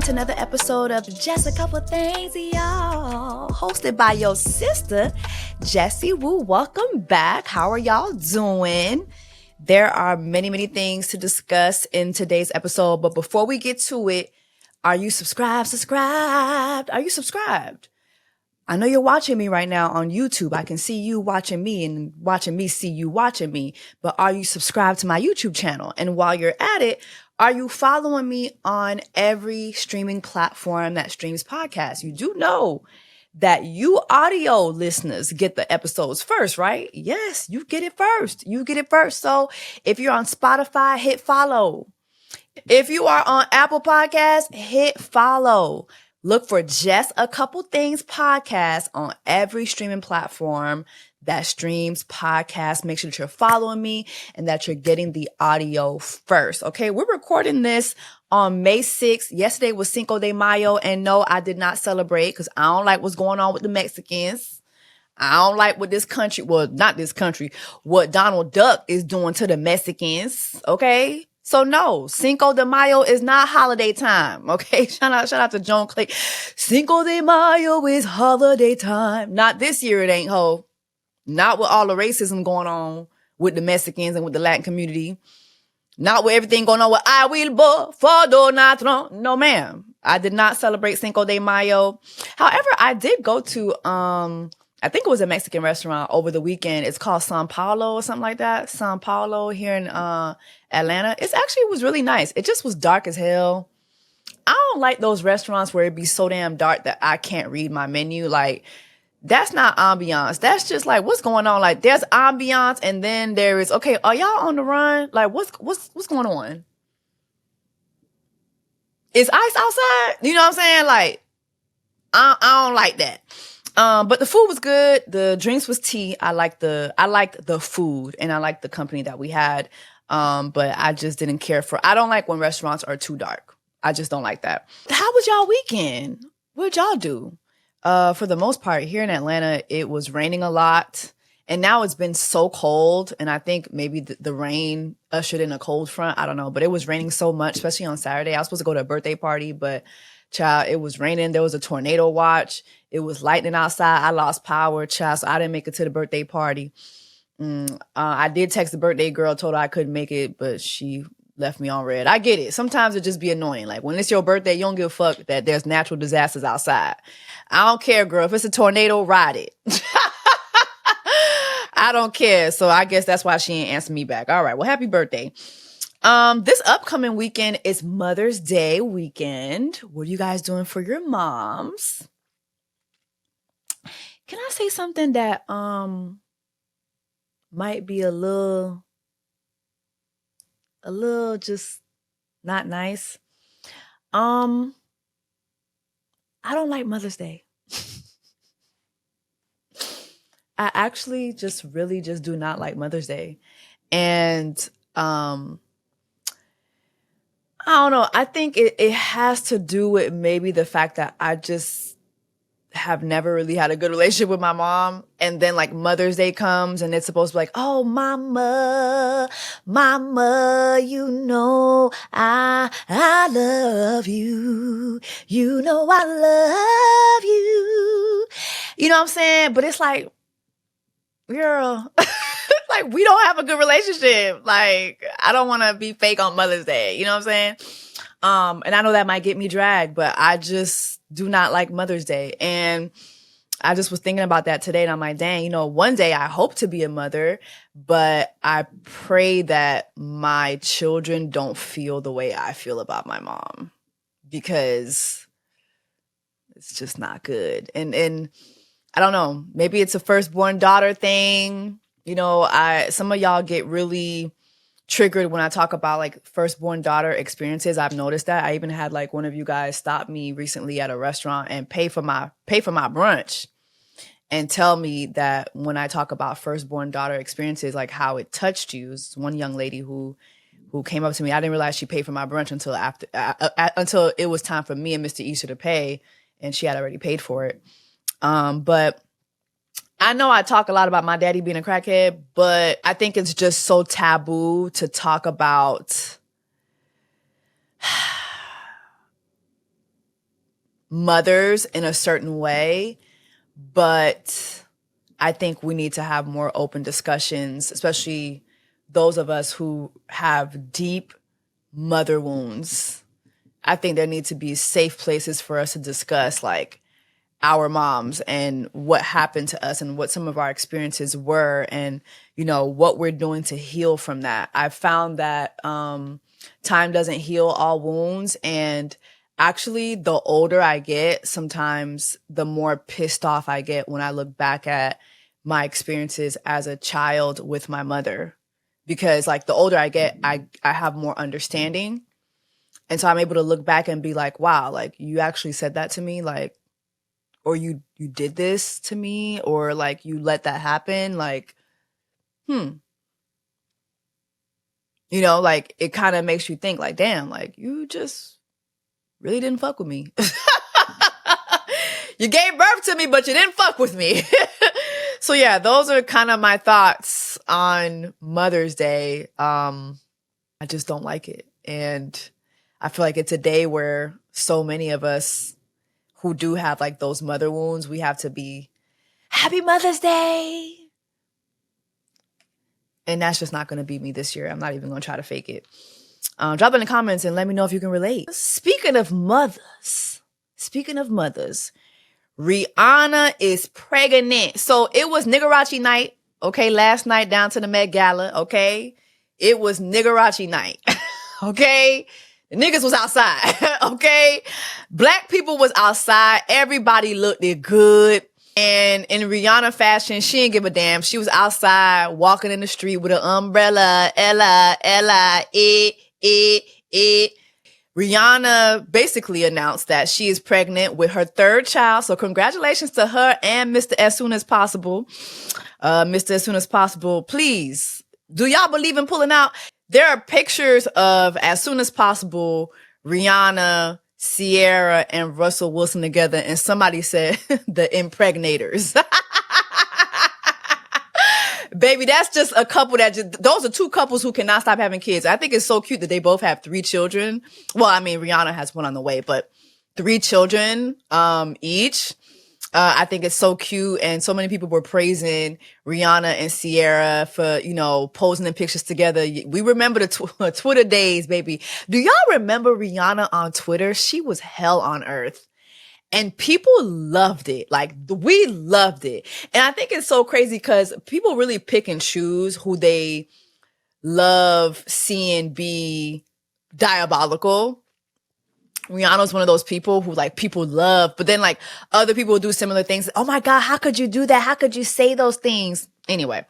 to another episode of Just a Couple Things, y'all. Hosted by your sister, Jessie Woo. Welcome back. How are y'all doing? There are many things to discuss in today's episode, but before we get to it, are you subscribed? Are you subscribed? I know you're watching me right now on YouTube. I can see you watching me and watching me see you watching me. But are you subscribed to my YouTube channel? And while you're at it, are you following me on every streaming platform that streams podcasts? You do know that you audio listeners get the episodes first, right? Yes, you get it first. So if you're on Spotify, hit follow. If you are on Apple Podcasts, hit follow. Look for Just a Couple Things podcast on every streaming platform that streams podcasts. Make sure that you're following me and that you're getting the audio first. Okay, we're recording this on May 6th. Yesterday was Cinco de Mayo, and no, I did not celebrate because I don't like what's going on with the Mexicans. I don't like what this country, well, not this country, what Donald Duck is doing to the Mexicans. Okay. So no, Cinco de Mayo is not holiday time, okay? Shout out to Joan Clay. Cinco de Mayo is holiday time. Not this year, it ain't, ho. Not with all the racism going on with the Mexicans and with the Latin community. Not with everything going on with I will vote for Donald Trump. No, ma'am. I did not celebrate Cinco de Mayo. However, I did go to, I think it was a Mexican restaurant over the weekend. It's called San Paulo or something like that. San Paulo here in Atlanta. It was really nice. It just was dark as hell. I don't like those restaurants where it be so damn dark that I can't read my menu. Like, that's not ambiance. That's just like, what's going on? Like, there's ambiance and then there is, okay, are y'all on the run? Like, what's going on? Is ice outside? You know what I'm saying? Like, I don't like that. But the food was good. The drinks was tea. I liked the food and I liked the company that we had. But I just didn't care I don't like when restaurants are too dark. I just don't like that. How was y'all weekend? What'd y'all do? For the most part here in Atlanta, it was raining a lot and now it's been so cold. And I think maybe the rain ushered in a cold front. I don't know, but it was raining so much, especially on Saturday. I was supposed to go to a birthday party, but child, it was raining. There was a tornado watch. It was lightning outside. I lost power, child, so I didn't make it to the birthday party. I did text the birthday girl, told her I couldn't make it, but she left me on red. I get it. Sometimes it just be annoying. Like when it's your birthday, you don't give a fuck that there's natural disasters outside. I don't care, girl. If it's a tornado, ride it. I don't care. So I guess that's why she ain't answer me back. All right. Well, happy birthday. This upcoming weekend is Mother's Day weekend. What are you guys doing for your moms? Can I say something that might be a little just not nice? I don't like Mother's Day. I actually just do not like Mother's Day. And I don't know. I think it has to do with maybe the fact that I just have never really had a good relationship with my mom. And then like Mother's Day comes and it's supposed to be like, oh, mama, you know, I love you. You know, I love you. You know what I'm saying? But it's like, girl, like we don't have a good relationship. Like I don't want to be fake on Mother's Day. You know what I'm saying? And I know that might get me dragged, but I just do not like Mother's Day. And I just was thinking about that today and I'm like, dang, you know, one day I hope to be a mother, but I pray that my children don't feel the way I feel about my mom because it's just not good. And I don't know, maybe it's a firstborn daughter thing. You know, some of y'all get really triggered when I talk about like firstborn daughter experiences. I've noticed that. I even had like one of you guys stop me recently at a restaurant and pay for my brunch and tell me that when I talk about firstborn daughter experiences, like how it touched you. It's one young lady who came up to me. I didn't realize she paid for my brunch until it was time for me and Mr. Easter to pay, and she had already paid for it. But I know I talk a lot about my daddy being a crackhead, but I think it's just so taboo to talk about mothers in a certain way, but I think we need to have more open discussions, especially those of us who have deep mother wounds. I think there need to be safe places for us to discuss like our moms and what happened to us and what some of our experiences were and, you know, what we're doing to heal from that. I found that time doesn't heal all wounds. And actually, the older I get, sometimes the more pissed off I get when I look back at my experiences as a child with my mother. Because like the older I get, I have more understanding. And so I'm able to look back and be like, wow, like you actually said that to me, like, or you did this to me, or like you let that happen, like, you know, like it kind of makes you think like, damn, like you just really didn't fuck with me. You gave birth to me, but you didn't fuck with me. So yeah, those are kind of my thoughts on Mother's Day. I just don't like it. And I feel like it's a day where so many of us who do have like those mother wounds, we have to be Happy Mother's Day. And that's just not going to be me this year. I'm not even going to try to fake it. Drop in the comments and let me know if you can relate. Speaking of mothers, Rihanna is pregnant. So it was Niggarachi night, okay? Last night down to the Met Gala, okay? It was Niggarachi night, okay? The niggas was outside, okay? Black people was outside. Everybody looked it good. And in Rihanna fashion, she didn't give a damn. She was outside walking in the street with an umbrella. Ella, it. Rihanna basically announced that she is pregnant with her third child. So congratulations to her and Mr. As Soon As Possible. Mr. As Soon As Possible, please. Do y'all believe in pulling out? There are pictures of As Soon As Possible, Rihanna, Sierra, and Russell Wilson together. And somebody said the impregnators. Baby, that's just a couple those are two couples who cannot stop having kids. I think it's so cute that they both have 3 children. Well, I mean, Rihanna has one on the way, but 3 children, each. I think it's so cute. And so many people were praising Rihanna and Sierra for, you know, posing in pictures together. We remember the Twitter days, baby. Do y'all remember Rihanna on Twitter? She was hell on earth. And people loved it. Like, we loved it. And I think it's so crazy because people really pick and choose who they love seeing be diabolical. Rihanna's one of those people who like people love, but then like other people do similar things. Oh my God, how could you do that? How could you say those things? Anyway.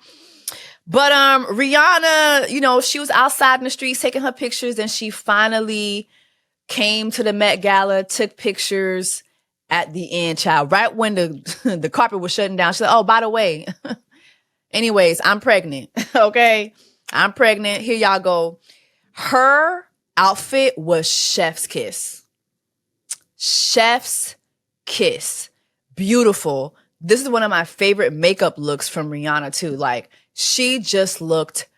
But Rihanna, you know, she was outside in the streets taking her pictures, and she finally came to the Met Gala, took pictures at the end, child, right when the carpet was shutting down. She said, oh, by the way, anyways, I'm pregnant. Okay. I'm pregnant. Here y'all go. Her outfit was chef's kiss. Chef's kiss. Beautiful. This is one of my favorite makeup looks from Rihanna too. Like, she just looked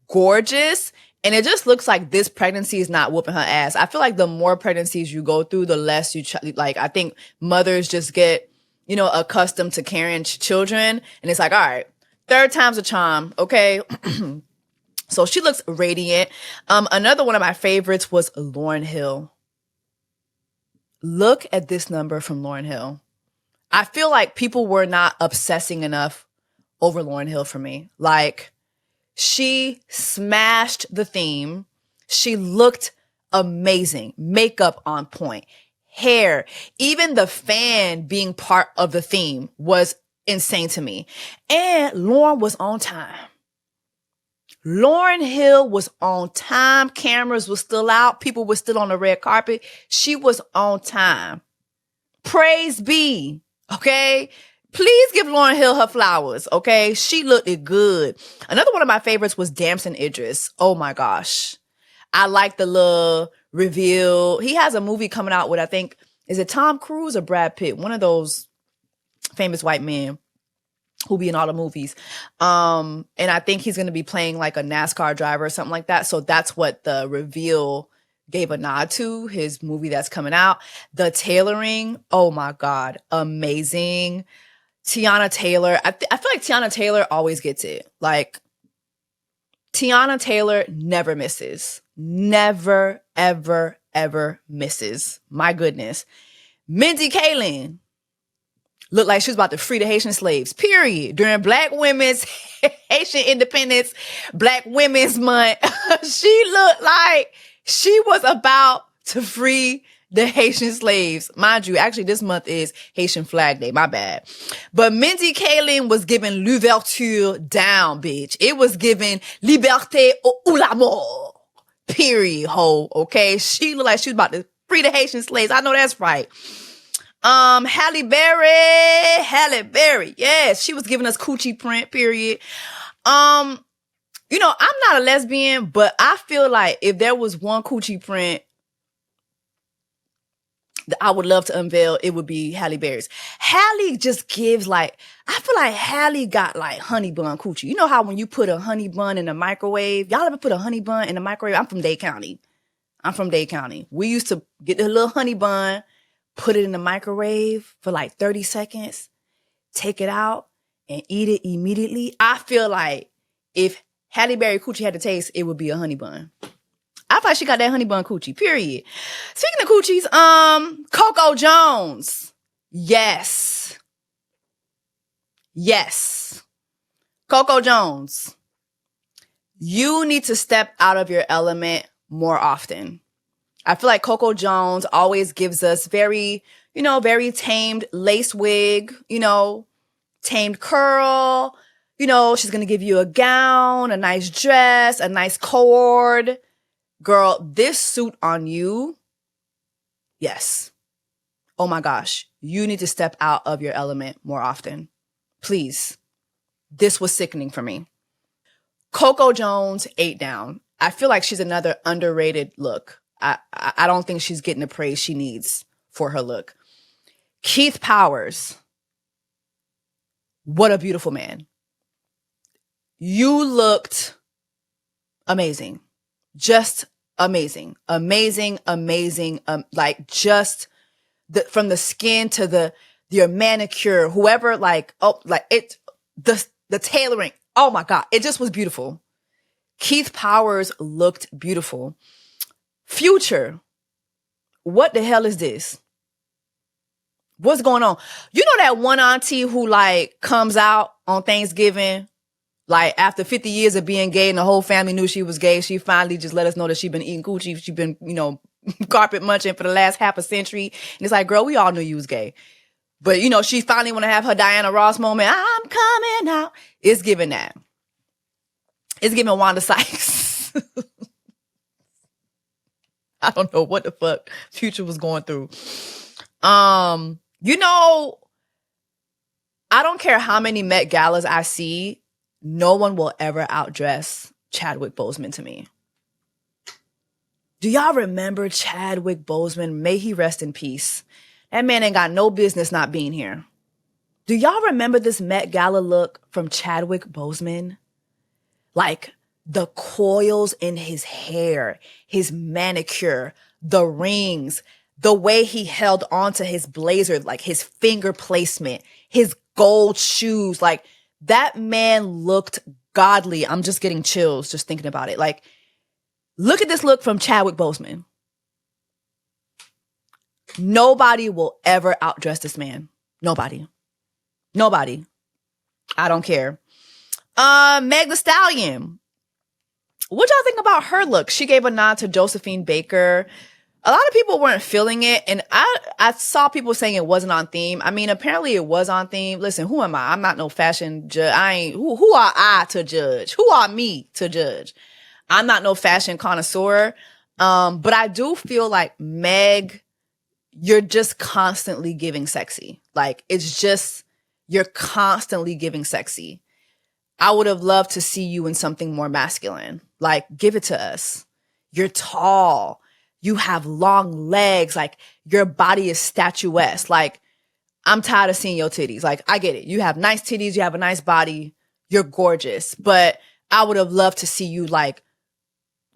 gorgeous. And it just looks like this pregnancy is not whooping her ass. I feel like the more pregnancies you go through, the less you like. I think mothers just get, you know, accustomed to carrying children, and it's like, all right, third time's a charm, okay. So she looks radiant. Another one of my favorites was Lauryn Hill. Look at this number from Lauryn Hill. I feel like people were not obsessing enough over Lauryn Hill for me. Like, she smashed the theme. She looked amazing. Makeup on point. Hair. Even the fan being part of the theme was insane to me. And Lauryn was on time. Lauryn Hill was on time. Cameras were still out. People were still on the red carpet. She was on time. Praise be. Okay? Please give Lauryn Hill her flowers, okay? She looked it good. Another one of my favorites was Damson Idris. Oh my gosh. I like the little reveal. He has a movie coming out with, I think, is it Tom Cruise or Brad Pitt? One of those famous white men who be in all the movies. And I think he's going to be playing like a NASCAR driver or something like that. So that's what the reveal gave a nod to his movie that's coming out. The tailoring, oh my God, amazing. Tiana Taylor, I feel like Tiana Taylor always gets it. Like, Tiana Taylor never misses. Never, ever, ever misses. My goodness. Mindy Kaling looked like she was about to free the Haitian slaves, period. During Black Women's Haitian Independence, Black Women's Month, she looked like she was about to free the Haitian slaves. Mind you, actually this month is Haitian Flag Day, my bad. But Mindy Kaling was giving l'ouverture down, bitch. It was giving liberté ou la mort, period, ho, okay? She looked like she was about to free the Haitian slaves. I know that's right. Halle Berry, yes, she was giving us coochie print, period. I'm not a lesbian, but I feel like if there was one coochie print that I would love to unveil, it would be Halle Berry's. Halle just gives I feel like Halle got honey bun coochie. You know how when you put a honey bun in the microwave, y'all ever put a honey bun in the microwave? I'm from Dade County. We used to get the little honey bun, put it in the microwave for 30 seconds, take it out, and eat it immediately. I feel like if Halle Berry coochie had to taste, it would be a honey bun. I thought she got that honey bun coochie, period. Speaking of coochies, Coco Jones. Yes. Coco Jones. You need to step out of your element more often. I feel like Coco Jones always gives us very tamed lace wig, tamed curl. She's going to give you a gown, a nice dress, a nice cord. Girl, this suit on you, yes. Oh my gosh, you need to step out of your element more often. Please. This was sickening for me. Coco Jones, 8 down. I feel like she's another underrated look. I don't think she's getting the praise she needs for her look. Keith Powers. What a beautiful man. You looked amazing. Just amazing. From the skin to your manicure, whoever, the tailoring. Oh my God. It just was beautiful. Keith Powers looked beautiful. Future. What the hell is this? What's going on? You know that one auntie who comes out on Thanksgiving, after 50 years of being gay and the whole family knew she was gay, she finally just let us know that she'd been eating coochie. She'd been, carpet munching for the last half a century. And it's girl, we all knew you was gay. But, she finally want to have her Diana Ross moment. I'm coming out. It's giving that. It's giving Wanda Sykes. I don't know what the fuck Future was going through. I don't care how many Met Galas I see, no one will ever outdress Chadwick Boseman to me. Do y'all remember Chadwick Boseman? May he rest in peace. That man ain't got no business not being here. Do y'all remember this Met Gala look from Chadwick Boseman? The coils in his hair, his manicure, the rings, the way he held onto his blazer, his finger placement, his gold shoes. That man looked godly. I'm just getting chills just thinking about it. Look at this look from Chadwick Boseman. Nobody will ever outdress this man. Nobody. I don't care. Meg Thee Stallion. What y'all think about her look? She gave a nod to Josephine Baker. A lot of people weren't feeling it, and I saw people saying it wasn't on theme. I mean, apparently it was on theme. Listen, who am I? I'm not no fashion judge. Who are I to judge? Who are me to judge? I'm not no fashion connoisseur. But I do feel like Meg, you're just constantly giving sexy. You're constantly giving sexy. I would have loved to see you in something more masculine. Give it to us. You're tall. You have long legs. Your body is statuesque. I'm tired of seeing your titties. I get it. You have nice titties. You have a nice body. You're gorgeous. But I would have loved to see you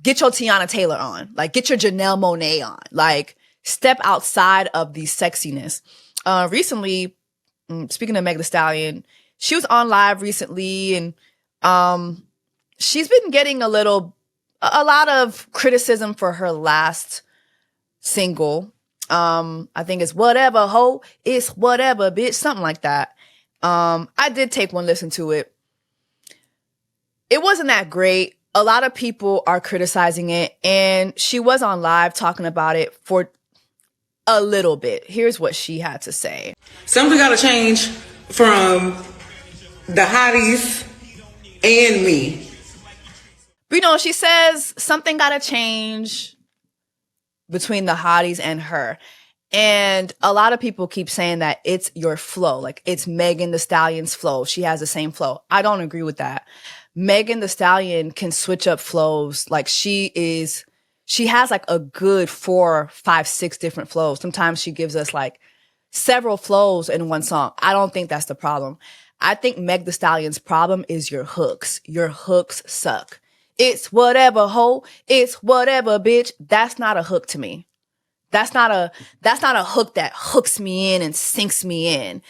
get your Tiana Taylor on. Like, get your Janelle Monáe on. Like, step outside of the sexiness. Recently, speaking of Meg Thee Stallion, she was on live recently, and she's been getting a lot of criticism for her last single. I think it's Whatever Ho, it's Whatever Bitch, something like that. I did take one listen to it. It wasn't that great. A lot of people are criticizing it, and she was on live talking about it for a little bit. Here's what she had to say. Something gotta change from the hotties and me. But, you know, she says something gotta change between the hotties and her. And a lot of people keep saying that it's your flow. Like, it's Megan Thee Stallion's flow. She has the same flow. I don't agree with that. Megan Thee Stallion can switch up flows. Like, she has like a good 4, 5, 6 different flows. Sometimes she gives us like several flows in one song. I don't think that's the problem. I think Meg Thee Stallion's problem is your hooks. Your hooks suck. It's whatever ho, it's whatever bitch. That's not a hook to me. That's not a hook that hooks me in and sinks me in.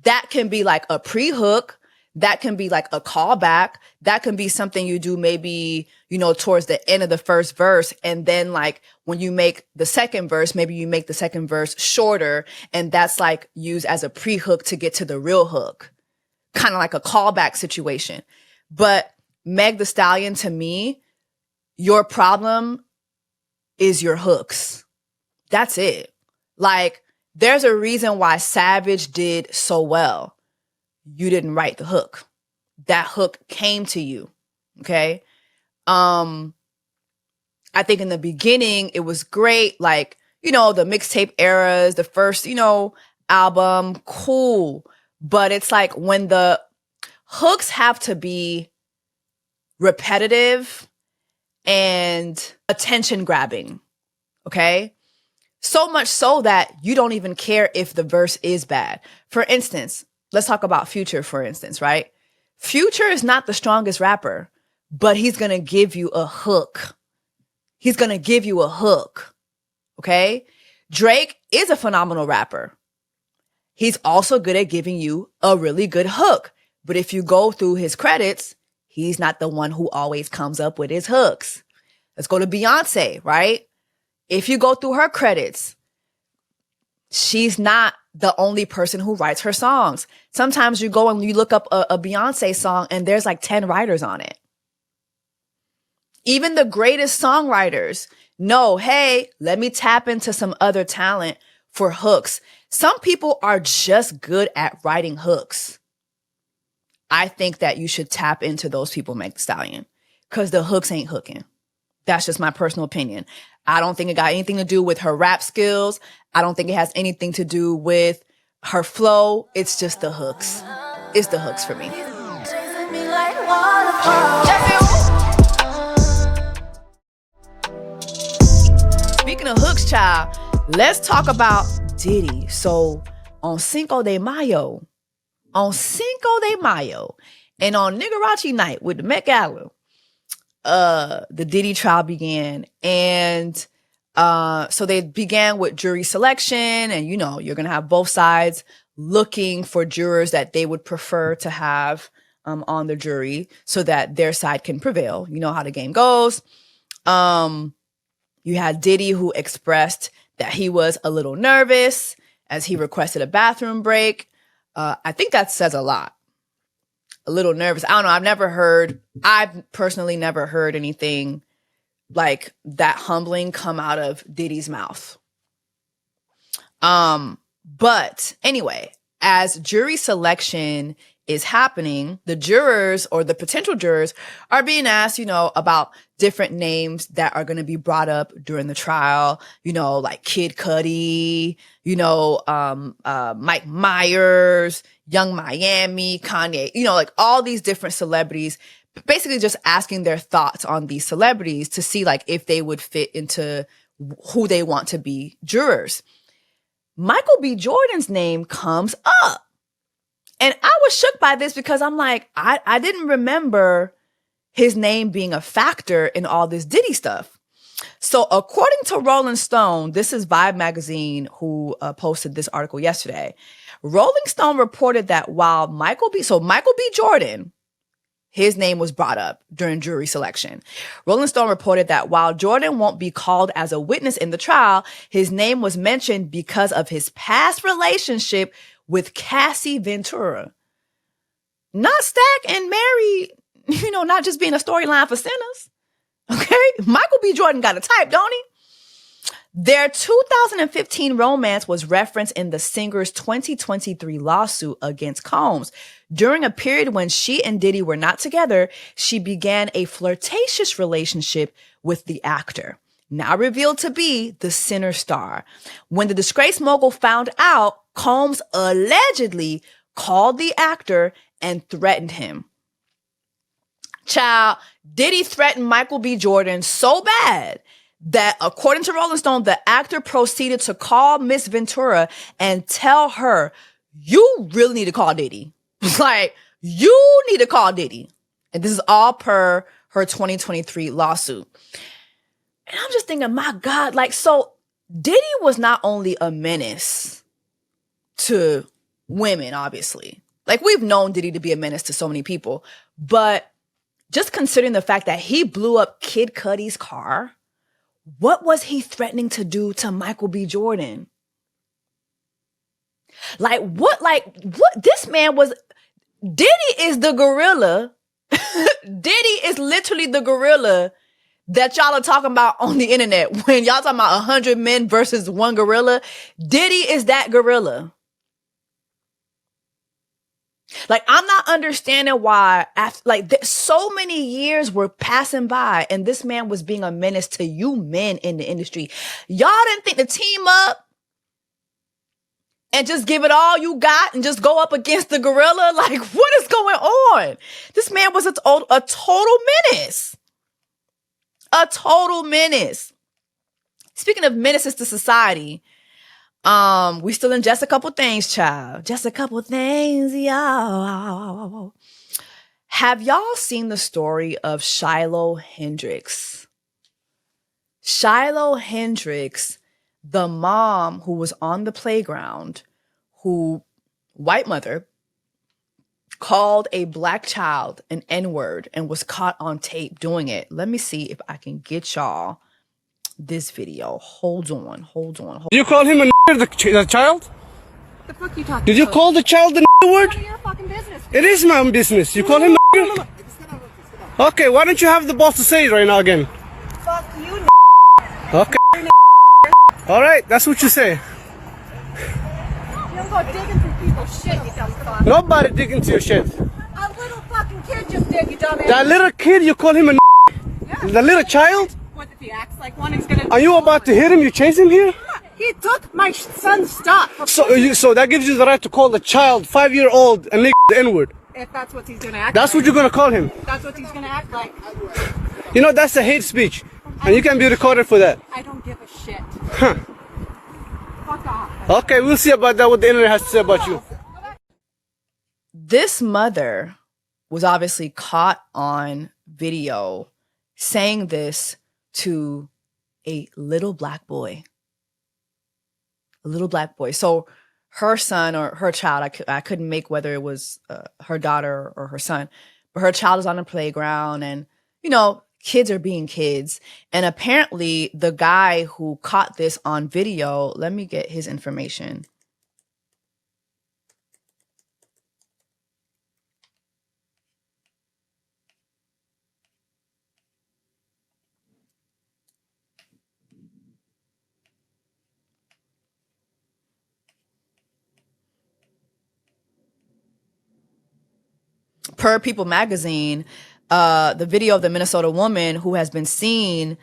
That can be like a pre-hook. That can be like a callback. That can be something you do maybe, you know, towards the end of the first verse. And then like when you make the second verse, maybe you make the second verse shorter, and that's like used as a pre-hook to get to the real hook. Kind of like a callback situation. But Meg Thee Stallion, to me, your problem is your hooks. That's it. Like, there's a reason why Savage did so well. You didn't write the hook. That hook came to you. Okay. I think in the beginning it was great. Like, you know, the mixtape eras, the first, you know, album, cool. But it's like when the hooks have to be repetitive and attention grabbing. Okay. So much so that you don't even care if the verse is bad. For instance, let's talk about Future, for instance, right? Future is not the strongest rapper, but he's going to give you a hook. He's going to give you a hook. Okay? Drake is a phenomenal rapper. He's also good at giving you a really good hook. But if you go through his credits, he's not the one who always comes up with his hooks. Let's go to Beyonce, right? If you go through her credits, she's not the only person who writes her songs. Sometimes you go and you look up a Beyonce song and there's like 10 writers on it. Even the greatest songwriters know, hey, let me tap into some other talent for hooks. Some people are just good at writing hooks. I think that you should tap into those people, Meg Thee Stallion, because the hooks ain't hooking. That's just my personal opinion. I don't think it got anything to do with her rap skills. I don't think it has anything to do with her flow. It's just the hooks. It's the hooks for me. Speaking of hooks, child, let's talk about Diddy. So on Cinco de Mayo, and on Nigarachi night with the Met Gala, the Diddy trial began. And so they began with jury selection, and you know, you're going to have both sides looking for jurors that they would prefer to have on the jury so that their side can prevail. You know how the game goes. You had Diddy, who expressed that he was a little nervous as he requested a bathroom break. I think that says a lot. A little nervous. I don't know. I've personally never heard anything like that humbling come out of Diddy's mouth. But anyway, as jury selection is happening, the jurors or the potential jurors are being asked, you know, about different names that are going to be brought up during the trial, you know, like Kid Cudi, you know, Mike Myers, Young Miami, Kanye, you know, like all these different celebrities, basically just asking their thoughts on these celebrities to see like if they would fit into who they want to be jurors. Michael B. Jordan's name comes up. And I was shook by this because I'm like, I didn't remember his name being a factor in all this Diddy stuff. So according to Rolling Stone, this is Vibe magazine who posted this article yesterday. Rolling Stone reported that while Michael B. Jordan, his name was brought up during jury selection. Rolling Stone reported that while Jordan won't be called as a witness in the trial, his name was mentioned because of his past relationship with Cassie Ventura. Not Stack and Mary, not just being a storyline for sinners. Okay? Michael B. Jordan got a type, don't he? Their 2015 romance was referenced in the singer's 2023 lawsuit against Combs. During a period when she and Diddy were not together, she began a flirtatious relationship with the actor, now revealed to be the Sinner star. When the disgraced mogul found out, Combs allegedly called the actor and threatened him. Child, Diddy threatened Michael B. Jordan so bad that, according to Rolling Stone, the actor proceeded to call Miss Ventura and tell her, you really need to call Diddy. Like, you need to call Diddy. And this is all per her 2023 lawsuit. And I'm just thinking, my God, so Diddy was not only a menace to women, obviously. We've known Diddy to be a menace to so many people, but just considering the fact that he blew up Kid Cudi's car, what was he threatening to do to Michael B. Jordan? What this man was, Diddy is the gorilla. Diddy is literally the gorilla that y'all are talking about on the internet. When y'all talking about 100 men versus one gorilla, Diddy is that gorilla. I'm not understanding why, so many years were passing by and this man was being a menace to you men in the industry. Y'all didn't think to team up and just give it all you got and just go up against the gorilla? What is going on? This man was a total menace. A total menace. Speaking of menaces to society, we still in Just a Couple Things, child. Just a couple things, y'all. Have y'all seen the story of Shiloh Hendrix? Shiloh Hendrix, the mom who was on the playground, white mother, called a black child an N-word and was caught on tape doing it. Let me see if I can get y'all this video. Hold on. Did you call him a the child? The fuck you talking Did you about? call the child the word? None of your fucking business. It is my own business. You call him a Okay, why don't you have the boss to say it right now again? Fuck you. Okay. Alright, that's what you say. You don't go digging through people's shit, you dumb fuck. Nobody dig into your shit. A little fucking kid just did, you dumbass. That little kid, you call him a Yeah. The little child? What if he acts like one, he's gonna... Are you about to hit him? You chase him here? He took my son's stuff. So that gives you the right to call the child, 5-year-old, and the N-word. If that's what he's gonna act That's like. what you're gonna call him. That's what he's gonna act like. That's a hate speech. And you can be recorded for that. I don't give a shit. Huh. Fuck off. Okay, we'll see about that, what the internet has to say about you. This mother was obviously caught on video saying this to a little black boy. A little black boy. So her son or her child, I couldn't make whether it was her daughter or her son, but her child is on the playground and, kids are being kids. And apparently the guy who caught this on video, let me get his information. Per People magazine, the video of the Minnesota woman who has been seen,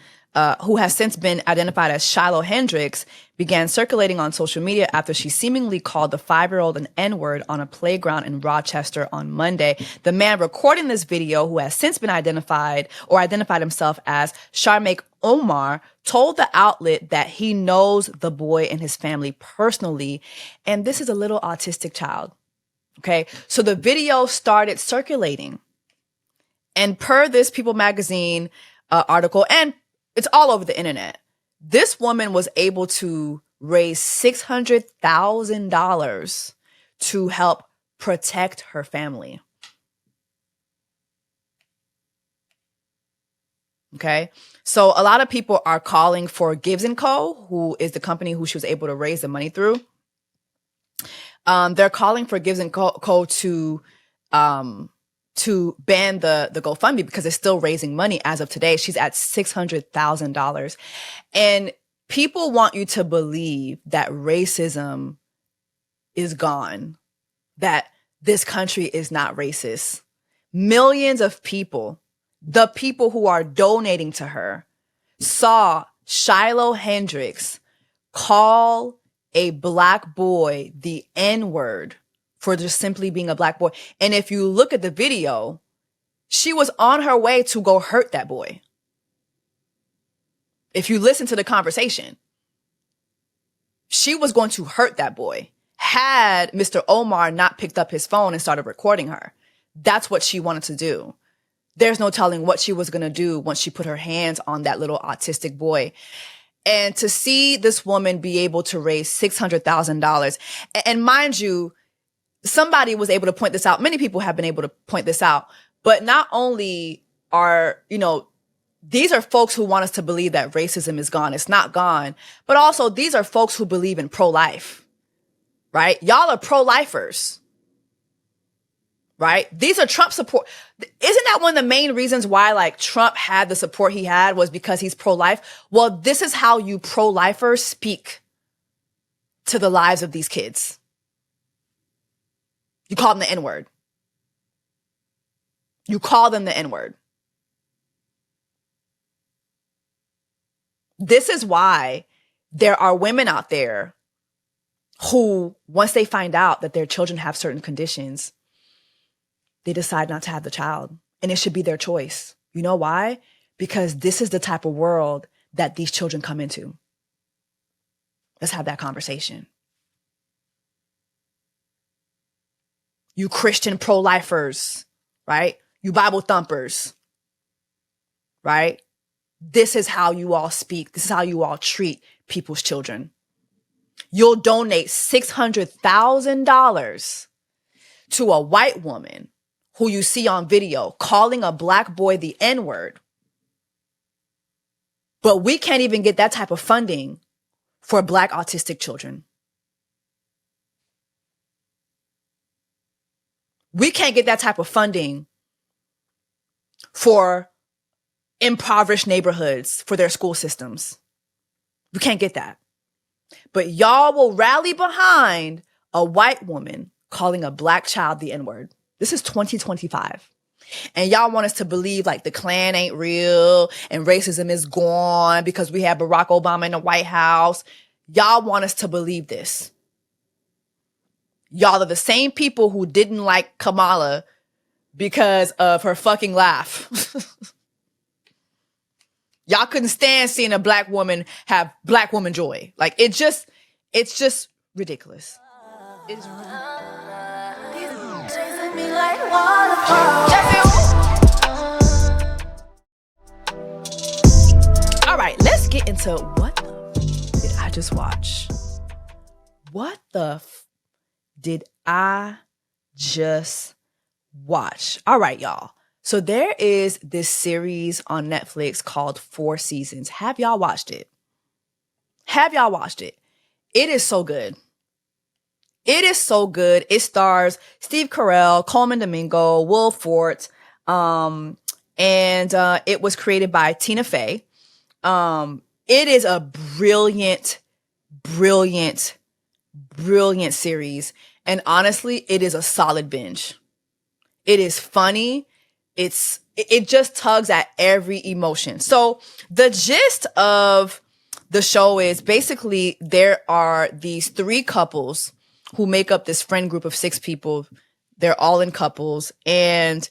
who has since been identified as Shiloh Hendrix, began circulating on social media after she seemingly called the 5-year-old an N-word on a playground in Rochester on Monday. The man recording this video, who has since been identified himself as Sharmaik Omar, told the outlet that he knows the boy and his family personally, and this is a little autistic child. Okay, so the video started circulating, And per this People magazine article, and it's all over the internet, this woman was able to raise $600,000 to help protect her family. Okay. So a lot of people are calling for Gibbs & Co., who is the company who she was able to raise the money through. They're calling for Gibbs & Co. to ban the GoFundMe because it's still raising money as of today. She's at $600,000. And people want you to believe that racism is gone, that this country is not racist. Millions of people, the people who are donating to her, saw Shiloh Hendrix call a black boy the N-word for just simply being a black boy. And if you look at the video, she was on her way to go hurt that boy. If you listen to the conversation, she was going to hurt that boy had Mr. Omar not picked up his phone and started recording her. That's what she wanted to do. There's no telling what she was going to do once she put her hands on that little autistic boy. And to see this woman be able to raise $600,000, and mind you, somebody was able to point this out. Many people have been able to point this out, but not only are, these are folks who want us to believe that racism is gone. It's not gone. But also these are folks who believe in pro-life, right? Y'all are pro-lifers. Right? These are Trump support. Isn't that one of the main reasons why Trump had the support he had was because he's pro-life? Well, this is how you pro-lifers speak to the lives of these kids. You call them the N-word. You call them the N-word. This is why there are women out there who, once they find out that their children have certain conditions, they decide not to have the child, and it should be their choice. You know why? Because this is the type of world that these children come into. Let's have that conversation. You Christian pro-lifers, right? You Bible thumpers, right? This is how you all speak. This is how you all treat people's children. You'll donate $600,000 to a white woman who you see on video calling a black boy the N-word. But we can't even get that type of funding for black autistic children. We can't get that type of funding for impoverished neighborhoods for their school systems. We can't get that. But y'all will rally behind a white woman calling a black child the N-word. This is 2025. And y'all want us to believe the Klan ain't real and racism is gone because we have Barack Obama in the White House. Y'all want us to believe this. Y'all are the same people who didn't like Kamala because of her fucking laugh. Y'all couldn't stand seeing a black woman have black woman joy. It's just ridiculous. It's all right, let's get into what did I just watch? What the did I just watch? All right, y'all. So there is this series on Netflix called 4 Seasons. Have y'all watched it? Have y'all watched it? It is so good. It is so good. It stars Steve Carell, Coleman Domingo, Will Forte, and it was created by Tina Fey. It is a brilliant series. And honestly, it is a solid binge. It is funny. It just tugs at every emotion. So the gist of the show is basically there are these 3 couples who make up this friend group of 6 people. They're all in couples. And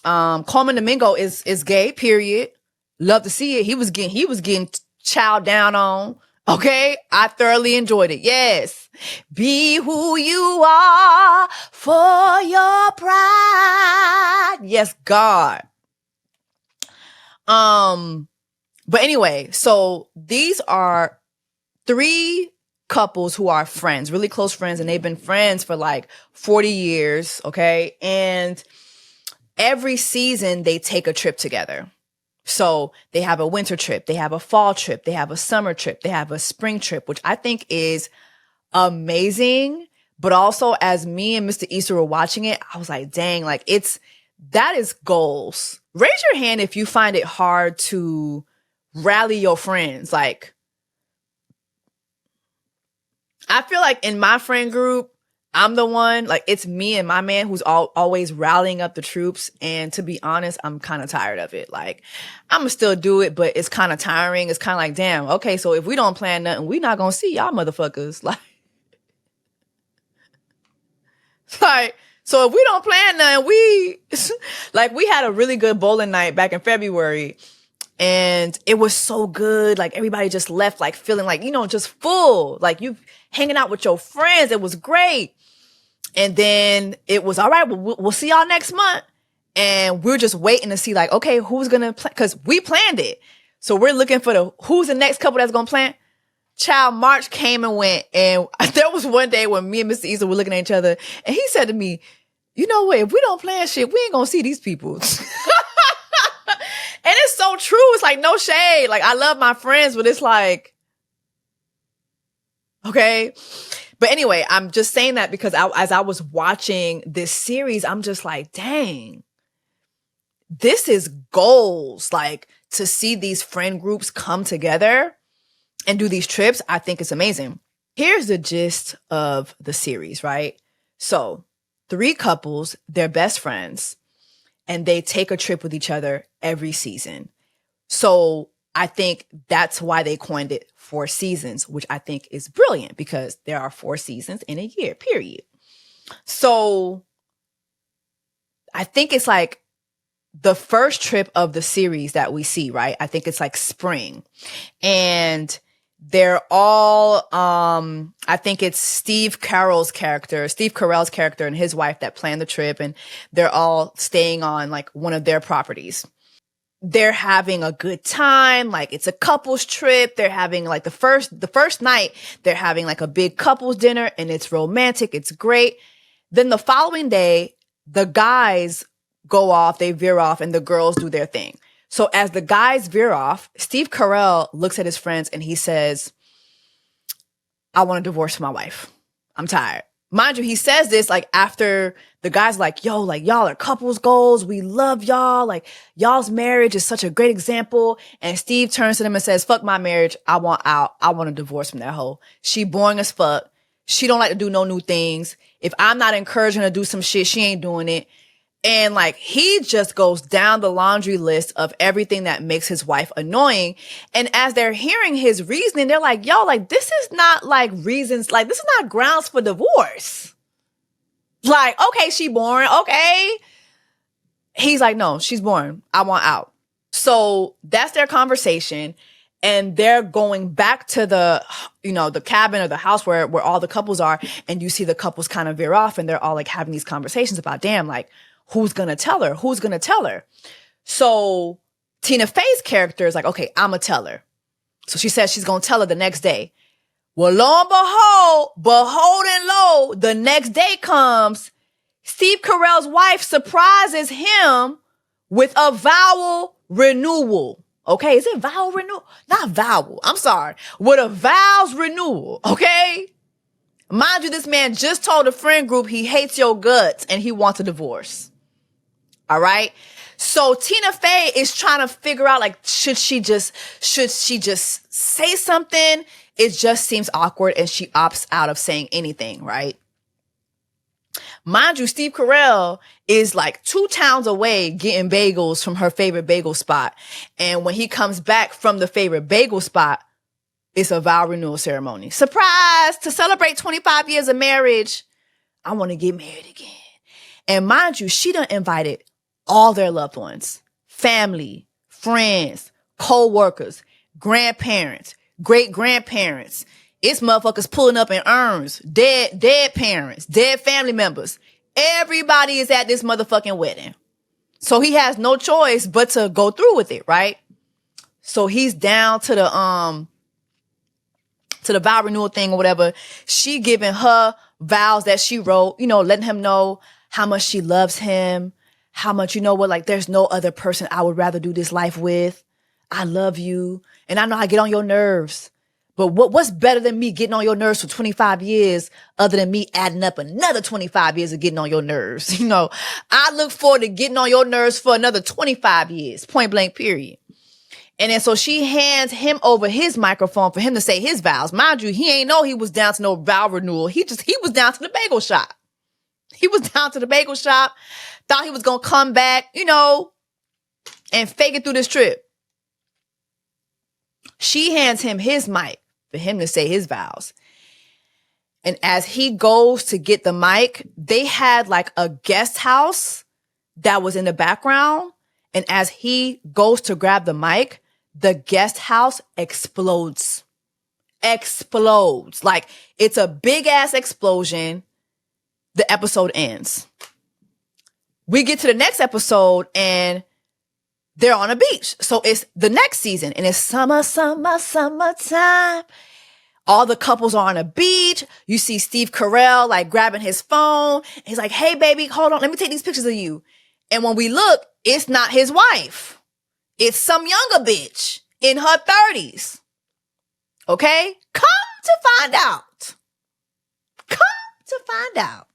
Coleman Domingo is gay, period. Love to see it. He was getting chowed down on. Okay? I thoroughly enjoyed it. Yes. Be who you are for your pride. Yes, God. But anyway, so these are 3 couples who are friends, really close friends, and they've been friends for like 40 years, okay? And every season they take a trip together. So they have a winter trip, they have a fall trip, they have a summer trip, they have a spring trip, which I think is amazing. But also, as me and Mr. Easter were watching it, I was like, dang, like that is goals. Raise your hand if you find it hard to rally your friends. Like, I feel like in my friend group, I'm the one, like, it's me and my man who's always rallying up the troops. And to be honest, I'm kind of tired of it. Like, I'm going to still do it, but it's kind of tiring. It's kind of like, damn, okay, so if we don't plan nothing, we not going to see y'all motherfuckers. Like, so if we don't plan nothing, we had a really good bowling night back in February. And it was so good. Like, everybody just left, like, feeling like, just full. Like, you hanging out with your friends. It was great. And then it was, all right, we'll see y'all next month. And we're just waiting to see, like, okay, who's going to plan? Because we planned it. So we're looking for who's the next couple that's going to plan? Child, March came and went. And there was one day when me and Mr. Easter were looking at each other. And he said to me, you know what? If we don't plan shit, we ain't going to see these people. And it's so true. It's like, no shade. Like, I love my friends, but it's like, okay. But anyway, I'm just saying that because as I was watching this series, I'm just like, dang, this is goals. Like, to see these friend groups come together and do these trips, I think it's amazing. Here's the gist of the series, right? So 3 couples, they're best friends, and they take a trip with each other every season. So I think that's why they coined it 4 seasons, which I think is brilliant because there are 4 seasons in a year, period. So I think it's like the first trip of the series that we see, right? I think it's like spring. And they're all, I think it's Steve Carell's character and his wife that planned the trip. And they're all staying on like one of their properties. They're having a good time. Like, it's a couples trip. They're having like the first night, they're having like a big couples dinner and it's romantic. It's great. Then the following day, the guys go off, they veer off, and the girls do their thing. So as the guys veer off, Steve Carell looks at his friends and he says, I want a divorce from my wife. I'm tired. Mind you, he says this like after the guys like, yo, like, y'all are couples goals. We love y'all. Like, y'all's marriage is such a great example. And Steve turns to them and says, fuck my marriage. I want out. I want a divorce from that hoe. She boring as fuck. She don't like to do no new things. If I'm not encouraging her to do some shit, she ain't doing it. And like, he just goes down the laundry list of everything that makes his wife annoying. And as they're hearing his reasoning, they're like, yo, like, this is not like reasons, like, this is not grounds for divorce. Like, okay, she boring. Okay. He's like, no, she's boring. I want out. So that's their conversation. And they're going back to the cabin or the house where all the couples are. And you see the couples kind of veer off and they're all like having these conversations about, damn, like, who's going to tell her? Who's going to tell her? So Tina Fey's character is like, okay, I'm going to tell her. So she says she's going to tell her the next day. Well, lo and behold and lo, the next day comes, Steve Carell's wife surprises him with a vowel renewal. Okay, is it vowel renewal? Not vowel. I'm sorry. With a vows renewal, okay? Mind you, this man just told a friend group he hates your guts and he wants a divorce. All right. So Tina Fey is trying to figure out, like, should she just say something? It just seems awkward and she opts out of saying anything, right? Mind you, Steve Carell is like 2 towns away getting bagels from her favorite bagel spot. And when he comes back from the favorite bagel spot, it's a vow renewal ceremony. Surprise! To celebrate 25 years of marriage, I want to get married again. And mind you, she done invited all their loved ones, family, friends, co-workers, grandparents, great-grandparents. It's motherfuckers pulling up in urns, dead parents, dead family members. Everybody is at this motherfucking wedding. So he has no choice but to go through with it, right? So he's down to the vow renewal thing or whatever. She giving her vows that she wrote, you know, letting him know how much she loves him, how much, you know what, like there's no other person I would rather do this life with. I love you. And I know I get on your nerves. But what's better than me getting on your nerves for 25 years other than me adding up another 25 years of getting on your nerves? You know, I look forward to getting on your nerves for another 25 years, point blank, period. And then so she hands him over his microphone for him to say his vows. Mind you, he ain't know he was down to no vow renewal. He was down to the bagel shop. He was down to the bagel shop, thought he was going to come back, you know, and fake it through this trip. She hands him his mic for him to say his vows. And as he goes to get the mic, they had like a guest house that was in the background. And as he goes to grab the mic, the guest house explodes. Explodes. Like it's a big ass explosion. The episode ends. We get to the next episode and they're on a beach. So it's the next season and it's summertime. All the couples are on a beach. You see Steve Carell like grabbing his phone. He's like, hey baby, hold on. Let me take these pictures of you. And when we look, it's not his wife. It's some younger bitch in her 30s. Okay? Come to find out. Come to find out.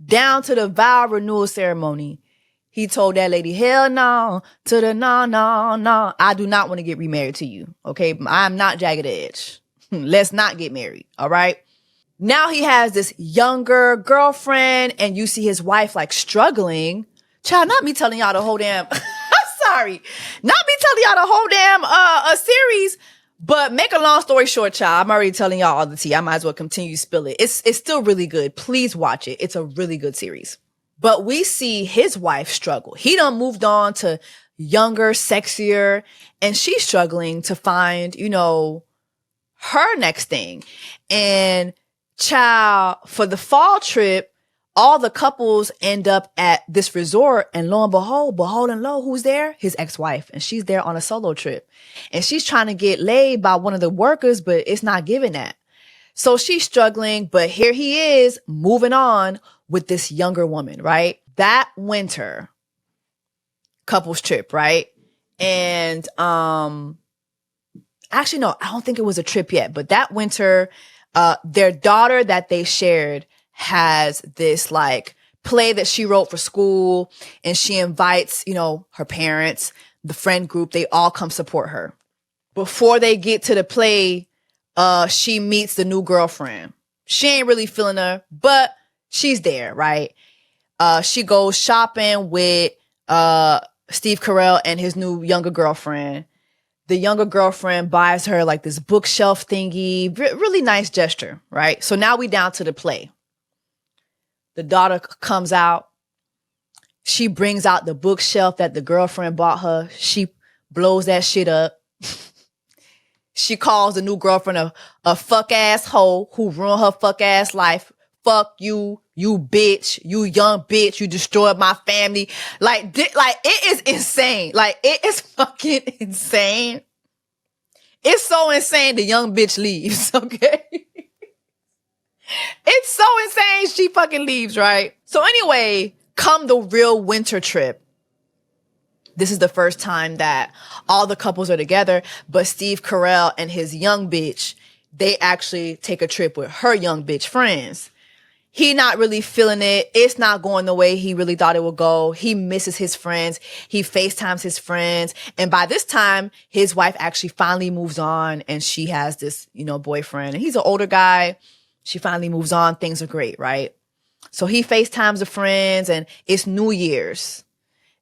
Down to the vow renewal ceremony. He told that lady, hell no, to the no. I do not want to get remarried to you. Okay? I'm not Jagged Edge. Let's not get married. All right? Now he has this younger girlfriend and you see his wife like struggling. Child, not me telling y'all the whole damn, sorry. Not me telling y'all the whole damn a series, but make a long story short, child. I'm already telling y'all all the tea. I might as well continue to spill it. It's still really good. Please watch it. It's a really good series. But we see his wife struggle. He done moved on to younger, sexier, and she's struggling to find, you know, her next thing. And child, for the fall trip, all the couples end up at this resort and lo and behold, who's there? His ex-wife. And she's there on a solo trip. And she's trying to get laid by one of the workers, but it's not giving that. So she's struggling, but here he is moving on with this younger woman, right? That winter couples trip, right? And, actually, no, I don't think it was a trip yet, but that winter, their daughter that they shared has this like play that she wrote for school and she invites, you know, her parents, the friend group, they all come support her. Before they get to the play, she meets the new girlfriend. She ain't really feeling her, but she's there, right? She goes shopping with, Steve Carell and his new younger girlfriend. The younger girlfriend buys her like this bookshelf thingy, really nice gesture, right? So now we down to the play. The daughter comes out. She brings out the bookshelf that the girlfriend bought her. She blows that shit up. She calls the new girlfriend a fuck ass hoe who ruined her fuck ass life. Fuck you, you bitch, you young bitch, you destroyed my family. Like it is insane. Like it is fucking insane. It's so insane the young bitch leaves, okay? It's so insane she fucking leaves, right? So anyway, come the real winter trip. This is the first time that all the couples are together, but Steve Carell and his young bitch, they actually take a trip with her young bitch friends. He not really feeling it. It's not going the way he really thought it would go. He misses his friends. He FaceTimes his friends. And by this time, his wife actually finally moves on and she has this, you know, boyfriend. And he's an older guy. She finally moves on. Things are great, right? So he FaceTimes the friends and it's New Year's.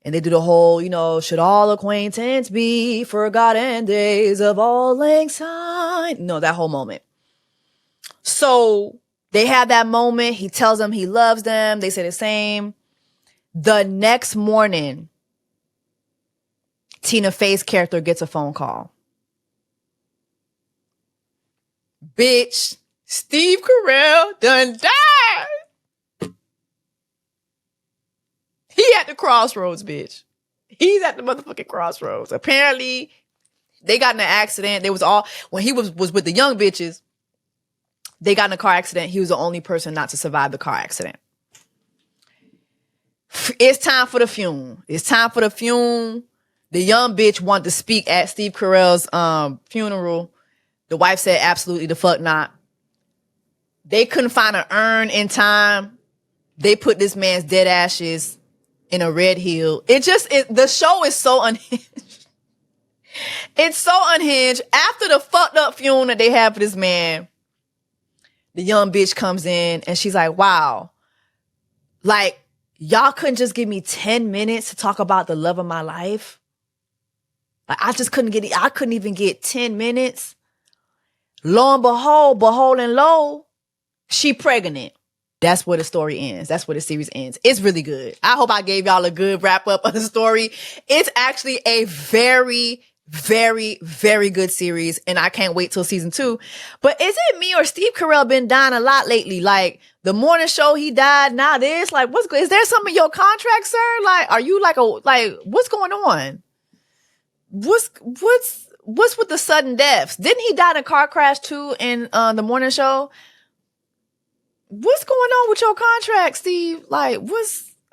And they do the whole, you know, should all acquaintance be forgotten days of all lang syne? No, that whole moment. So they have that moment. He tells them he loves them. They say the same. The next morning, Tina Fey's character gets a phone call. Bitch, Steve Carell done died. He at the crossroads, bitch. He's at the motherfucking crossroads. Apparently, they got in an accident. They was all, when he was with the young bitches, they got in a car accident. He was the only person not to survive the car accident. It's time for the funeral. It's time for the funeral. The young bitch wanted to speak at Steve Carell's funeral. The wife said, absolutely the fuck not. They couldn't find an urn in time. They put this man's dead ashes in a red hill. The show is so unhinged. It's so unhinged. After the fucked up funeral that they have for this man, the young bitch comes in and she's like, wow, like, y'all couldn't just give me 10 minutes to talk about the love of my life? Like, I couldn't even get 10 minutes. Lo and behold and lo, she pregnant. That's where the story ends. That's where the series ends. It's really good. I hope I gave y'all a good wrap up of the story. It's actually a very, very, very good series, and I can't wait till season 2. But is it me or Steve Carell been dying a lot lately? Like, the morning show, he died. Now this, like, is there something in your contract, sir? Like, are you what's going on? What's with the sudden deaths? Didn't he die in a car crash too in the morning show? What's going on with your contract, Steve? Like,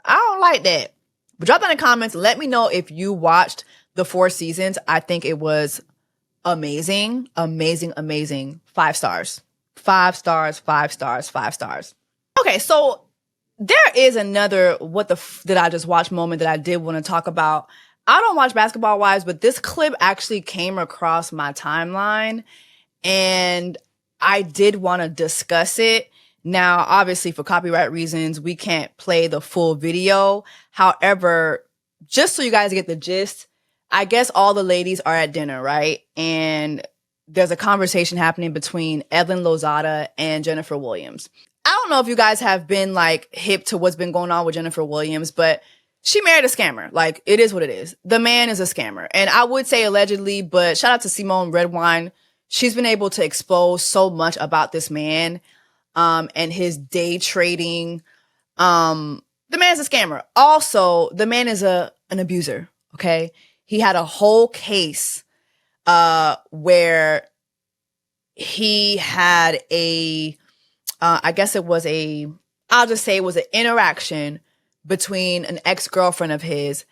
I don't like that. But drop that in the comments. Let me know if you watched the 4 seasons. I think it was amazing, amazing, amazing. 5 stars. 5 stars, 5 stars, 5 stars. Okay, so there is another what the did I just watch moment that I did want to talk about. I don't watch Basketball Wives, but this clip actually came across my timeline and I did want to discuss it. Now, obviously, for copyright reasons, we can't play the full video. However, just so you guys get the gist, I guess all the ladies are at dinner, right? And there's a conversation happening between Evelyn Lozada and Jennifer Williams. I don't know if you guys have been like hip to what's been going on with Jennifer Williams, but she married a scammer. Like, it is what it is. The man is a scammer. And I would say allegedly, but shout out to Simone Redwine. She's been able to expose so much about this man and his day trading. The man's a scammer. Also, the man is an abuser, okay? He had a whole case where he had I guess it was I'll just say it was an interaction between an ex-girlfriend of his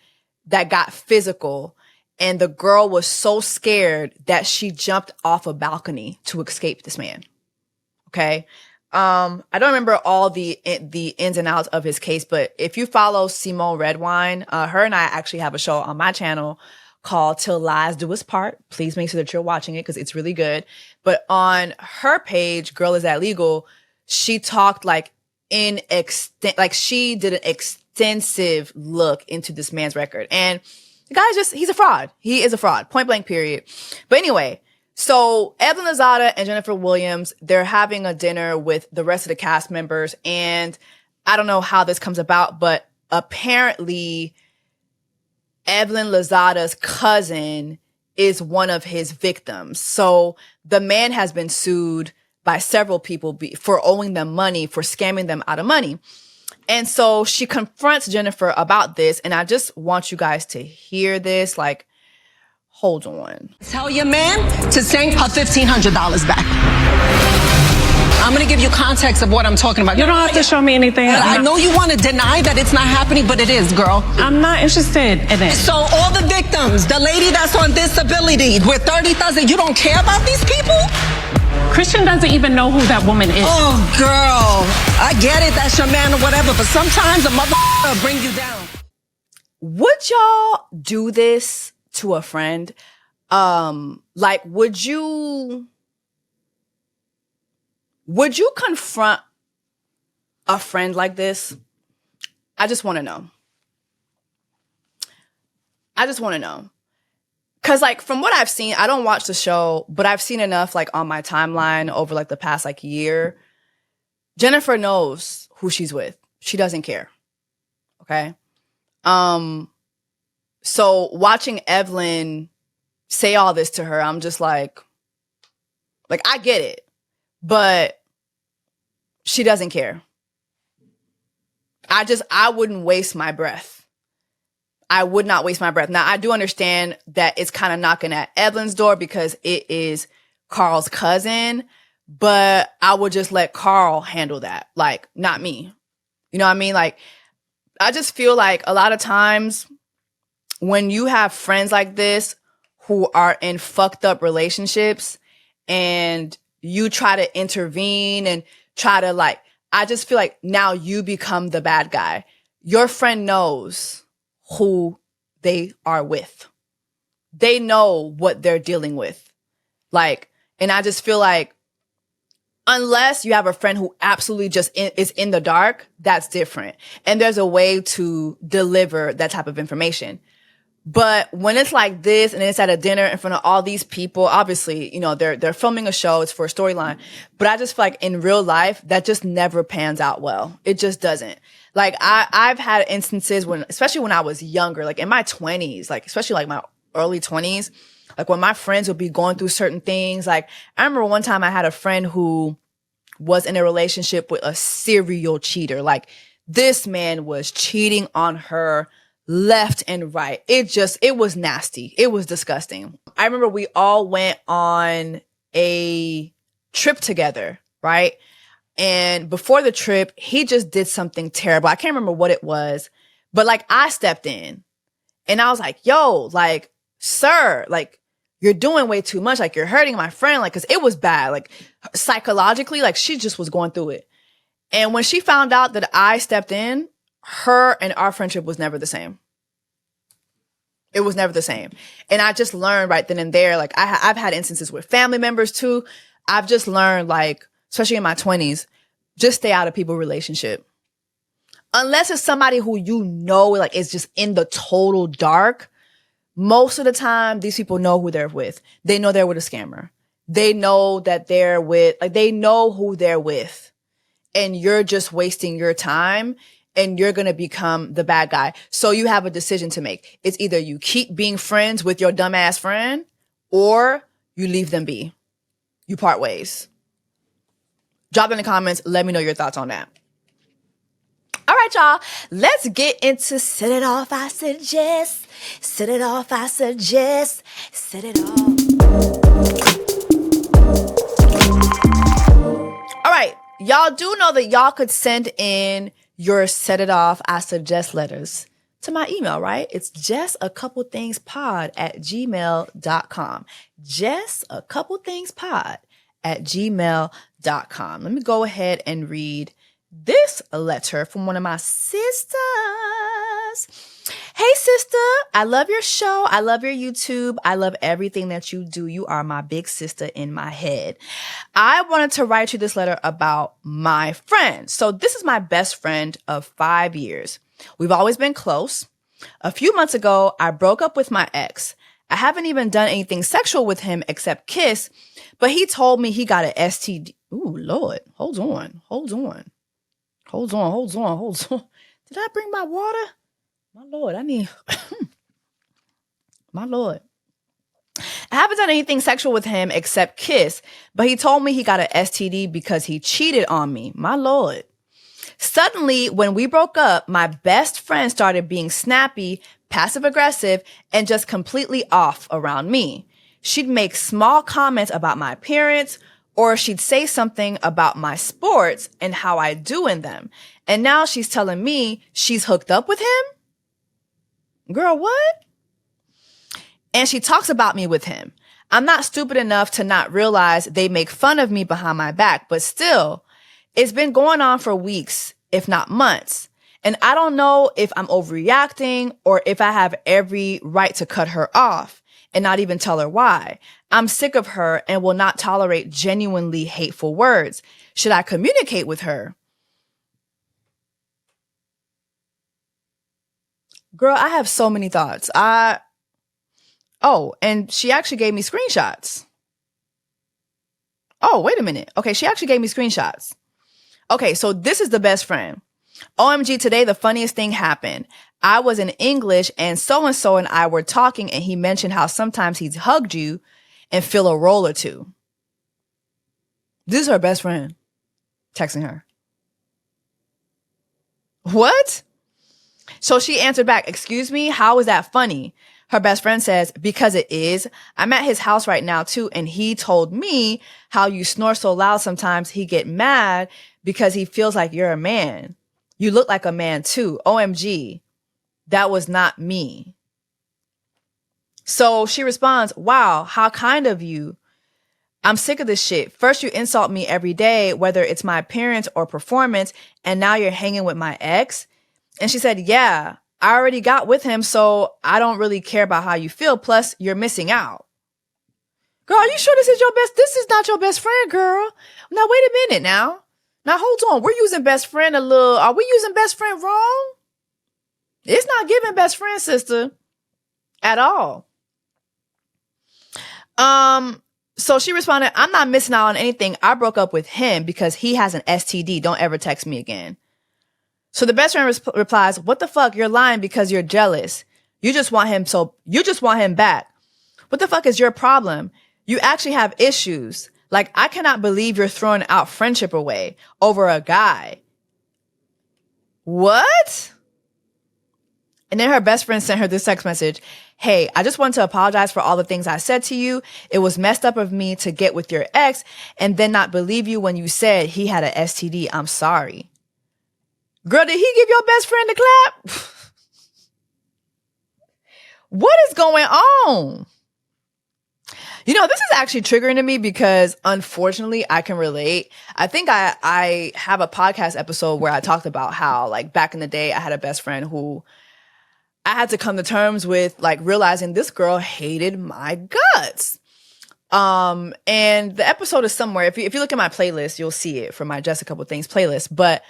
that got physical, and the girl was so scared that she jumped off a balcony to escape this man. Okay. I don't remember all the ins and outs of his case, but if you follow Simone Redwine, her and I actually have a show on my channel called Till Lies Do Us Part. Please make sure that you're watching it because it's really good. But on her page, Girl Is That Legal, she talked she did an extensive look into this man's record. And the guy's he's a fraud. He is a fraud. Point blank, period. But anyway, so Evelyn Lozada and Jennifer Williams, they're having a dinner with the rest of the cast members. And I don't know how this comes about, but apparently Evelyn Lozada's cousin is one of his victims. So the man has been sued by several people for owing them money, for scamming them out of money. And so she confronts Jennifer about this. And I just want you guys to hear this. Like, hold on. Tell your man to send her $1,500 back. I'm going to give you context of what I'm talking about. You don't have to show me anything. I know you want to deny that it's not happening, but it is, girl. I'm not interested in it. So all the victims, the lady that's on disability with 30,000, you don't care about these people? Christian doesn't even know who that woman is. Oh, girl. I get it. That's your man or whatever. But sometimes a motherfucker will bring you down. Would y'all do this to a friend? Like, would you confront a friend like this? I just want to know. Cause like from what I've seen, I don't watch the show, but I've seen enough like on my timeline over like the past like year. Jennifer knows who she's with. She doesn't care. Okay. So watching Evelyn say all this to her, I'm just like I get it, but she doesn't care. I wouldn't waste my breath. I would not waste my breath. Now, I do understand that it's kind of knocking at Evelyn's door because it is Carl's cousin, but I would just let Carl handle that. Like, not me. You know what I mean? Like, I just feel like a lot of times when you have friends like this who are in fucked up relationships and you try to intervene and try to like, I just feel like now you become the bad guy. Your friend knows who they are with. They know what they're dealing with. Like, and I just feel like unless you have a friend who absolutely just is in the dark, that's different. And there's a way to deliver that type of information. But when it's like this and it's at a dinner in front of all these people, obviously, you know, they're filming a show. It's for a storyline. But I just feel like in real life, that just never pans out well. It just doesn't. Like I've had instances when, especially when I was younger, like in my 20s, like especially like my early 20s, like when my friends would be going through certain things. Like I remember one time I had a friend who was in a relationship with a serial cheater. Like this man was cheating on her left and right. It was nasty. It was disgusting. I remember we all went on a trip together, right? And before the trip, he just did something terrible. I can't remember what it was, but like I stepped in and I was like, yo, like, sir, like you're doing way too much. Like you're hurting my friend. Like, cause it was bad. Like psychologically, like she just was going through it. And when she found out that I stepped in, her and our friendship was never the same. It was never the same. And I just learned right then and there, like I've had instances with family members too. I've just learned like, especially in my 20s, just stay out of people's relationship. Unless it's somebody who you know, like is just in the total dark. Most of the time, these people know who they're with. They know they're with a scammer. They know that they're with, like they know who they're with. And you're just wasting your time and you're going to become the bad guy. So you have a decision to make. It's either you keep being friends with your dumbass friend or you leave them be. You part ways. Drop in the comments. Let me know your thoughts on that. All right, y'all. Let's get into Set It Off, I Suggest. Set It Off, I Suggest. Set It Off. All right. Y'all do know that y'all could send in your Set It Off, I Suggest letters to my email, right? It's jessacouplethingspod@gmail.com. jessacouplethingspod@gmail.com. Let me go ahead and read this letter from one of my sisters. Hey, sister, I love your show. I love your YouTube. I love everything that you do. You are my big sister in my head. I wanted to write you this letter about my friend. So this is my best friend of 5 years. We've always been close. A few months ago, I broke up with my ex. I haven't even done anything sexual with him except kiss, but he told me he got an STD. Ooh, Lord, hold on. Did I bring my water? My Lord, I need, my Lord. I haven't done anything sexual with him except kiss, but he told me he got an STD because he cheated on me. My Lord. Suddenly, when we broke up, my best friend started being snappy, passive aggressive, and just completely off around me. She'd make small comments about my appearance, or she'd say something about my sports and how I do in them. And now she's telling me she's hooked up with him? Girl, what? And she talks about me with him. I'm not stupid enough to not realize they make fun of me behind my back, but still, it's been going on for weeks, if not months. And I don't know if I'm overreacting or if I have every right to cut her off and not even tell her why. I'm sick of her and will not tolerate genuinely hateful words. Should I communicate with her? Girl, I have so many thoughts. And she actually gave me screenshots. Oh, wait a minute. Okay, she actually gave me screenshots. Okay, so this is the best friend. OMG, today the funniest thing happened. I was in English and so and I were talking and he mentioned how sometimes he's hugged you and feel a roll or two. This is her best friend texting her. What? So she answered back, excuse me, how is that funny? Her best friend says, because it is. I'm at his house right now too, and he told me how you snore so loud sometimes he get mad because he feels like you're a man. You look like a man too. OMG. That was not me. So she responds, wow, how kind of you. I'm sick of this shit. First you insult me every day, whether it's my appearance or performance, and now you're hanging with my ex. And she said, yeah, I already got with him, so I don't really care about how you feel. Plus, you're missing out. Girl, are you sure this is not your best friend, girl? Now, wait a minute now. Now, hold on. We're using best friend are we using best friend wrong? It's not giving best friend, sister, at all. So she responded, I'm not missing out on anything. I broke up with him because he has an STD. Don't ever text me again. So the best friend replies, what the fuck? You're lying because you're jealous. You just want him back. What the fuck is your problem? You actually have issues. Like, I cannot believe you're throwing out friendship away over a guy. What? And then her best friend sent her this text message. Hey, I just want to apologize for all the things I said to you. It was messed up of me to get with your ex and then not believe you when you said he had an STD. I'm sorry. Girl, did he give your best friend a clap? What is going on? You know, this is actually triggering to me because unfortunately I can relate. I think I have a podcast episode where I talked about how, like, back in the day, I had a best friend who I had to come to terms with, like, realizing this girl hated my guts. And the episode is somewhere. If you look at my playlist, you'll see it from my Jess a Couple Things playlist. But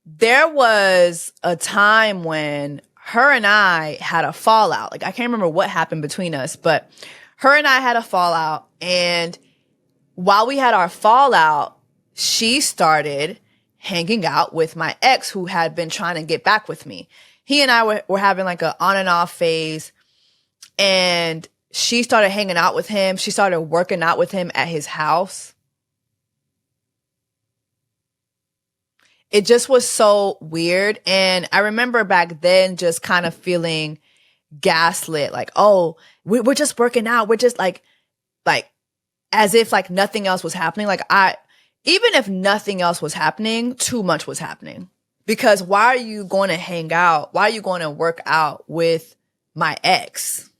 there was a time when her and I had a fallout. Like, I can't remember what happened between us, but her and I had a fallout. And while we had our fallout, she started hanging out with my ex who had been trying to get back with me. He and I were having like a on and off phase, and she started hanging out with him. She started working out with him at his house. It just was so weird. And I remember back then just kind of feeling gaslit, like, oh, we're just working out. We're just like as if like nothing else was happening. Like, even if nothing else was happening, too much was happening. Because why are you going to hang out? Why are you going to work out with my ex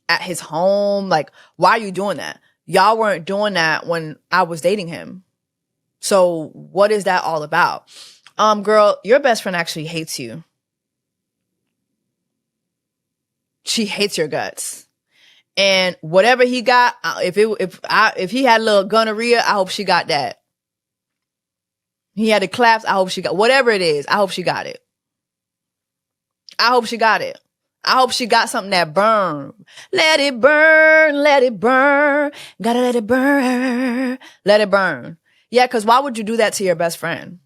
at his home? Like, why are you doing that? Y'all weren't doing that when I was dating him. So what is that all about? Girl, your best friend actually hates you. She hates your guts. And whatever he got, if he had a little gonorrhea, I hope she got that. He had the claps, I hope she got whatever it is. I hope she got it. I hope she got it. I hope she got something that burn. Let it burn, let it burn. Gotta let it burn. Let it burn. Yeah, because why would you do that to your best friend?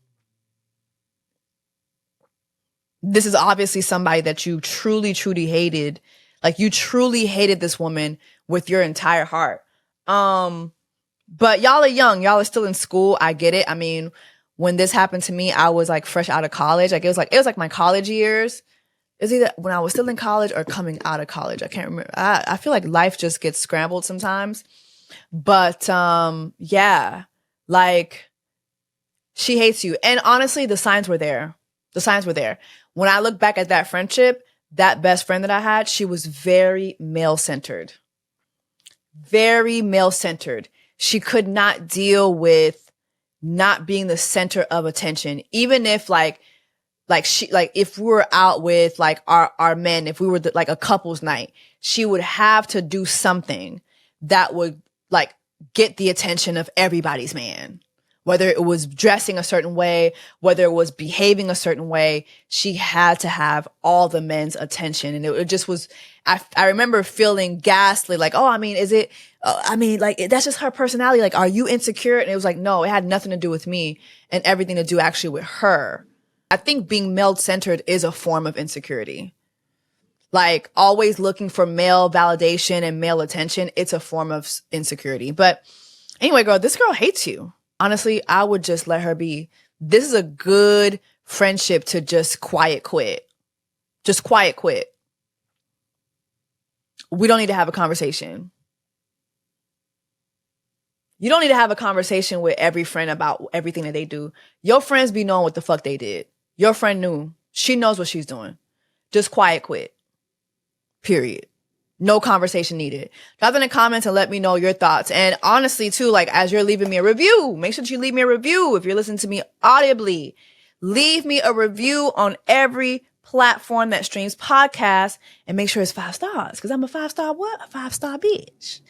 This is obviously somebody that you truly, truly hated. Like, you truly hated this woman with your entire heart. But y'all are young. Y'all are still in school. I get it. I mean, when this happened to me, I was like fresh out of college. Like, it was like my college years. It's either when I was still in college or coming out of college. I can't remember. I feel like life just gets scrambled sometimes. But yeah, like, she hates you. And honestly, the signs were there. The signs were there. When I look back at that friendship, that best friend that I had, she was very male-centered. Very male-centered. She could not deal with not being the center of attention. Even if if we were out with like our men, if we were like a couple's night, she would have to do something that would like get the attention of everybody's man. Whether it was dressing a certain way, whether it was behaving a certain way, she had to have all the men's attention. And it just was, I remember feeling ghastly, like, oh, I mean, that's just her personality. Like, are you insecure? And it was like, no, it had nothing to do with me and everything to do actually with her. I think being male-centered is a form of insecurity. Like, always looking for male validation and male attention, it's a form of insecurity. But anyway, girl, this girl hates you. Honestly, I would just let her be. This is a good friendship to just quiet quit. Just quiet quit. We don't need to have a conversation. You don't need to have a conversation with every friend about everything that they do. Your friends be knowing what the fuck they did. Your friend knew. She knows what she's doing. Just quiet quit. Period. No conversation needed. Drop in the comments and let me know your thoughts. And honestly, too, like as you're leaving me a review, make sure that you leave me a review. If you're listening to me audibly, leave me a review on every platform that streams podcasts and make sure it's 5 stars. Cause I'm a 5-star what? A 5-star bitch.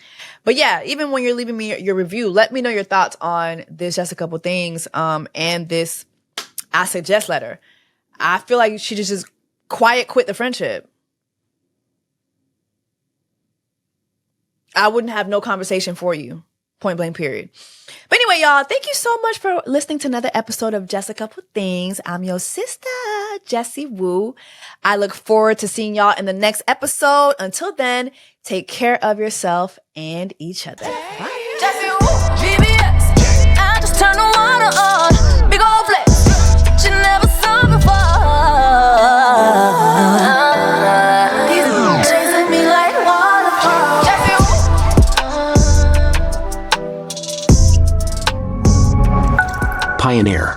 But yeah, even when you're leaving me your review, let me know your thoughts on this Just a Couple Things, and this I Suggest letter. I feel like she just quiet quit the friendship. I wouldn't have no conversation for you. Point blank, period. But anyway, y'all, thank you so much for listening to another episode of Just a Couple Things. I'm your sister, Jessie Woo. I look forward to seeing y'all in the next episode. Until then, take care of yourself and each other. Bye. Jessie Woo, GBS. I just turn the water on. Big old flex. She never saw before. He's chasing me like waterfall. Jessie Woo. Pioneer.